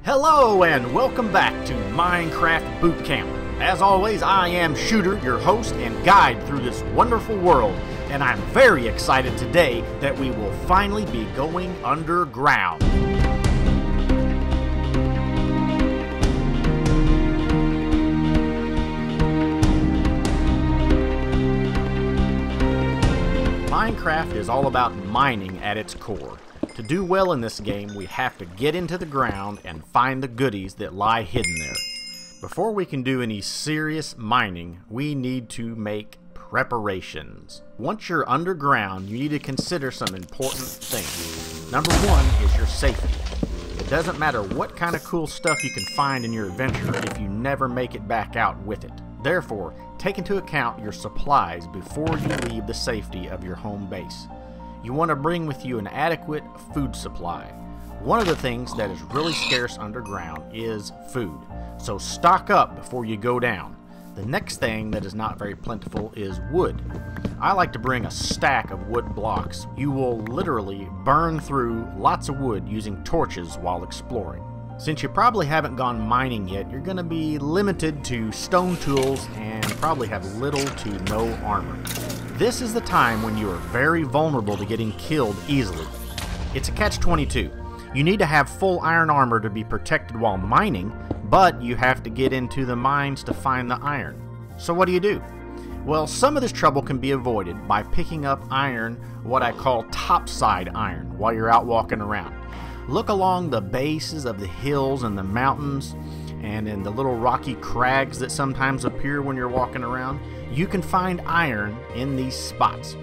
Hello and welcome back to Minecraft Boot Camp. As always, I am Shewtur, your host and guide through this wonderful world, and I'm very excited today that we will finally be going underground. Minecraft is all about mining at its core. To do well in this game, we have to get into the ground and find the goodies that lie hidden there. Before we can do any serious mining, we need to make preparations. Once you're underground, you need to consider some important things. Number one is your safety. It doesn't matter what kind of cool stuff you can find in your adventure if you never make it back out with it. Therefore, take into account your supplies before you leave the safety of your home base. You want to bring with you an adequate food supply. One of the things that is really scarce underground is food, so stock up before you go down. The next thing that is not very plentiful is wood. I like to bring a stack of wood blocks. You will literally burn through lots of wood using torches while exploring. Since you probably haven't gone mining yet, you're going to be limited to stone tools and probably have little to no armor. This is the time when you are very vulnerable to getting killed easily. It's a catch-22. You need to have full iron armor to be protected while mining, but you have to get into the mines to find the iron. So what do? Well, some of this trouble can be avoided by picking up iron, what I call topside iron, while you're out walking around. Look along the bases of the hills and the mountains and in the little rocky crags that sometimes appear when you're walking around. You can find iron in these spots.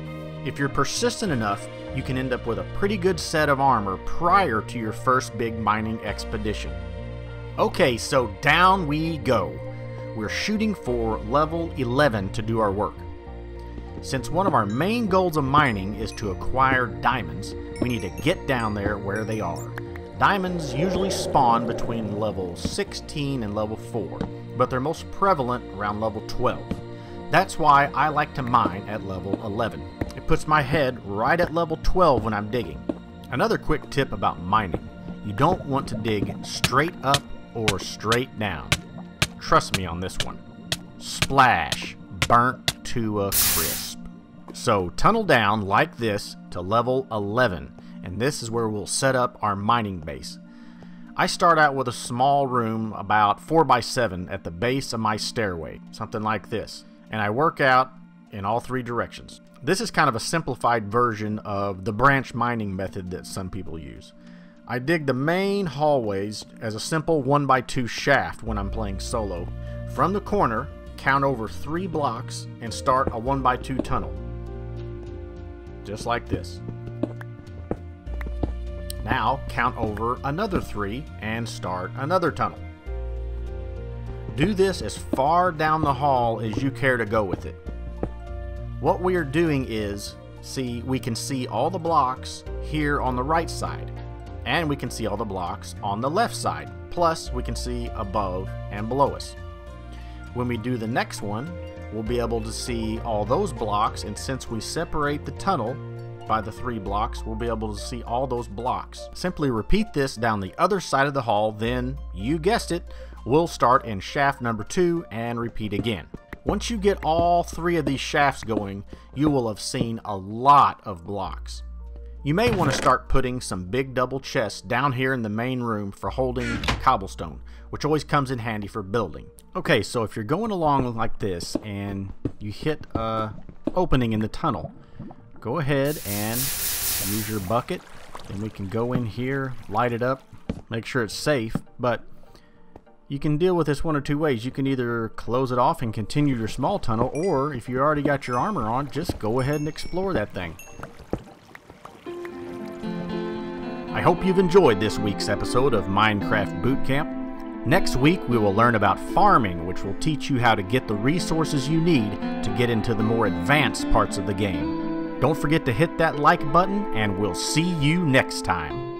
If you're persistent enough, you can end up with a pretty good set of armor prior to your first big mining expedition. Okay, so down we go. We're shooting for level 11 to do our work. Since one of our main goals of mining is to acquire diamonds, we need to get down there where they are. Diamonds usually spawn between level 16 and level 4, but they're most prevalent around level 12. That's why I like to mine at level 11. It puts my head right at level 12 when I'm digging. Another quick tip about mining: you don't want to dig straight up or straight down. Trust me on this one. Splash, burnt to a crisp. So tunnel down like this to level 11, and this is where we'll set up our mining base. I start out with a small room about 4 by 7 at the base of my stairway, something like this, and I work out in all 3 directions. This is kind of a simplified version of the branch mining method that some people use. I dig the main hallways as a simple 1 by 2 shaft when I'm playing solo. From the corner, count over 3 blocks and start a 1 by 2 tunnel. Just like this. Now count over another 3 and start another tunnel. Do this as far down the hall as you care to go with it. What we are doing is, we can see all the blocks here on the right side, and we can see all the blocks on the left side, plus we can see above and below us. When we do the next one, we'll be able to see all those blocks, and since we separate the tunnel by the 3 blocks, we'll be able to see all those blocks. Simply repeat this down the other side of the hall, then, you guessed it, we'll start in shaft number 2 and repeat again. Once you get all 3 of these shafts going, you will have seen a lot of blocks. You may want to start putting some big double chests down here in the main room for holding cobblestone, which always comes in handy for building. Okay, so if you're going along like this and you hit an opening in the tunnel, go ahead and use your bucket, and we can go in here, light it up, make sure it's safe. But you can deal with this one of 2 ways. You can either close it off and continue your small tunnel, or if you already got your armor on, just go ahead and explore that thing. I hope you've enjoyed this week's episode of Minecraft Boot Camp. Next week we will learn about farming, which will teach you how to get the resources you need to get into the more advanced parts of the game. Don't forget to hit that like button, and we'll see you next time.